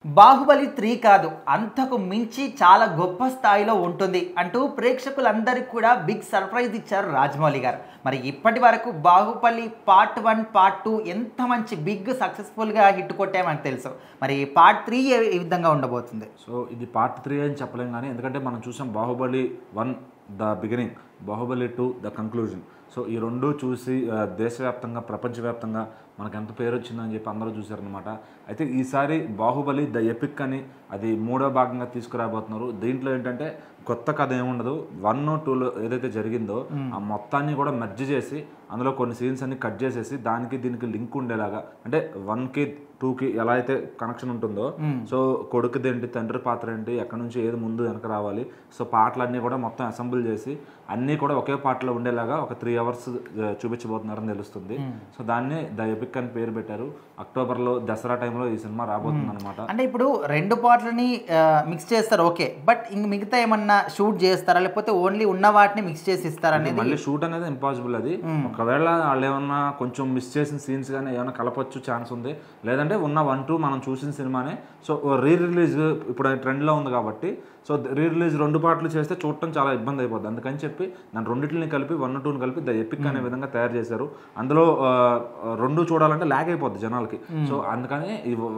బాహుబలి 3 కాదు అంతకు మించి చాలా గొప్ప స్థాయిలో ఉంటుంది అంటూ ప్రేక్షకులందరికీ కూడా బిగ్ సర్ప్రైజ్ ఇచ్చారు రాజమౌళి గారు. మరి ఇప్పటి వరకు బాహుబలి పార్ట్ 1, పార్ట్ 2 ఎంత మంచి బిగ్ సక్సెస్ఫుల్గా హిట్ కొట్టామని తెలుసు. మరి పార్ట్ 3 ఏ విధంగా ఉండబోతుంది? సో ఇది పార్ట్ 3 అని చెప్పలేం కానీ, ఎందుకంటే మనం చూసాం Baahubali 1 the beginning, Baahubali 2 the conclusion. So ఈ రెండు చూసి దేశవ్యాప్తంగా ప్రపంచవ్యాప్తంగా మనకు ఎంత పేరు వచ్చిందని చెప్పి అందరూ చూశారనమాట. అయితే ఈసారి బాహుబలి ద ఎపిక్ అని అది మూడో భాగంగా తీసుకురాబోతున్నారు. దీంట్లో ఏంటంటే కొత్త కథ ఏముండదు. 1, 2లో ఏదైతే జరిగిందో ఆ మొత్తాన్ని కూడా మెర్జ్ చేసి అందులో కొన్ని సీన్స్ అన్ని కట్ చేసేసి దానికి దీనికి లింక్ ఉండేలాగా, అంటే 1కి 2కి ఎలా అయితే కనెక్షన్ ఉంటుందో, సో కొడుకుది ఏంటి, తండ్రి పాత్ర ఏంటి, ఎక్కడి నుంచి ఏది ముందు వెనక రావాలి, సో పాటలన్నీ కూడా మొత్తం అసెంబుల్ చేసి అన్నీ కూడా ఒకే పాటలో ఉండేలాగా ఒక 3 అవర్స్ చూపించబోతున్నారని తెలుస్తుంది. సో దాన్ని ద ఎపిక్ అని పేరు పెట్టారు. అక్టోబర్లో దసరా టైంలో ఈ సినిమా రాబోతుంది అనమాట. అంటే ఇప్పుడు 2 పార్ట్లని మిక్స్ చేస్తారు, ఓకే, బట్ ఇంక మిగతా ఏమన్నా షూట్ చేస్తారా, లేకపోతే ఓన్లీ ఉన్న వాటిని మిక్స్ చేసి ఇస్తారా అనేది? మళ్ళీ షూట్ అనేది ఇంపాసిబుల్. అది ఒకవేళ వాళ్ళు ఏమన్నా కొంచెం మిస్ చేసిన సీన్స్ కానీ ఏమైనా కలపచ్చు ఛాన్స్ ఉంది. లేదంటే ఉన్న 1, 2 మనం చూసిన సినిమానే సో రీ రిలీజ్ ఇప్పుడు ట్రెండ్లో ఉంది కాబట్టి, సో రీ రిలీజ్ 2 పార్ట్లు చేస్తే చూడటం చాలా ఇబ్బంది అయిపోద్ది. అందుకని చెప్పి దాని రెండింటిని కలిపి 1, 2ని కలిపి ద ఎపిక్ అనే విధంగా తయారు చేశారు. అందులో 2 చూడాలంటే ల్యాగ్ అయిపోద్ది జనాలకి. సో అందుకని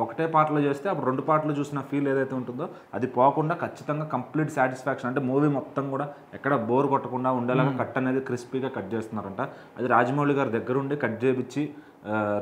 ఒకటే పార్ట్లో చేస్తే అప్పుడు 2 పార్ట్లు చూసిన ఫీల్ ఏదైతే ఉంటుందో అది పోకుండా ఖచ్చితంగా కంప్లీట్ సాటిస్ఫాక్షన్, అంటే మూవీ మొత్తం కూడా ఎక్కడ బోర్ కొట్టకుండా ఉండేలాగా కట్ అనేది క్రిస్పీగా కట్ చేస్తున్నారంట. అది రాజమౌళి గారి దగ్గరుండి కట్ చేయించి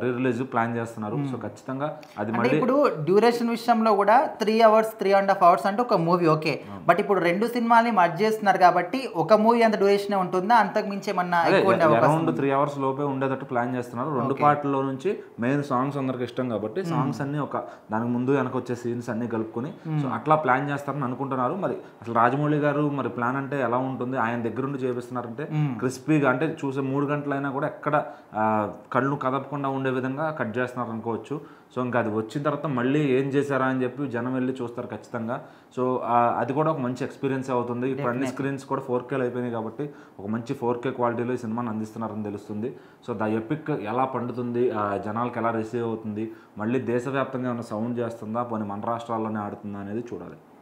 రీ రిలీజ్ ప్లాన్ చేస్తున్నారు. సో ఖచ్చితంగా అది మళ్ళీ ఇప్పుడు డ్యూరేషన్ విషయంలో కూడా 3 అవర్స్ 3.5 అవర్స్ అంటే ఒక మూవీ ఓకే, బట్ ఇప్పుడు 2 సినిమాల్ని మర్జ్ చేస్తున్నారు కాబట్టి ఒక మూవీ అంత డ్యూరేషన్ ఉంటుందా, అంతకు మించి ఏమన్నా అరౌండ్ 3 అవర్స్ లోపే ఉండేటట్టు ప్లాన్ చేస్తున్నారు. 2 పార్ట్లో నుంచి మెయిన్ సాంగ్స్ అందరికి ఇష్టం కాబట్టి సాంగ్స్ అన్ని ఒక దానికి ముందు వెనక వచ్చే సీన్స్ అన్ని కలుపుకొని సో అట్లా ప్లాన్ చేస్తారని అనుకుంటున్నారు. మరి అసలు రాజమౌళి గారు మరి ప్లాన్ అంటే ఎలా ఉంటుంది, ఆయన దగ్గరుండి చేపిస్తున్నారంటే క్రిస్పీగా, అంటే చూసే 3 గంటలైనా కూడా ఎక్కడ కళ్ళు కదపకుండా ఉండే విధంగా కట్ చేస్తున్నారు అనుకోవచ్చు. సో ఇంకా అది వచ్చిన తర్వాత మళ్ళీ ఏం చేశారా అని చెప్పి జనం వెళ్ళి చూస్తారు ఖచ్చితంగా. సో అది కూడా ఒక మంచి ఎక్స్పీరియన్స్ అవుతుంది. ఇప్పుడు అన్ని స్క్రీన్స్ కూడా 4Kలో అయిపోయినాయి కాబట్టి ఒక మంచి 4K క్వాలిటీలో ఈ సినిమాని అందిస్తున్నారని తెలుస్తుంది. సో ద ఎపిక్ ఎలా పండుతుంది, జనాలకు ఎలా రిసీవ్ అవుతుంది, మళ్ళీ దేశవ్యాప్తంగా ఏమైనా సౌండ్ చేస్తుందా, పోనీ మన రాష్ట్రాల్లోనే ఆడుతుందా అనేది చూడాలి.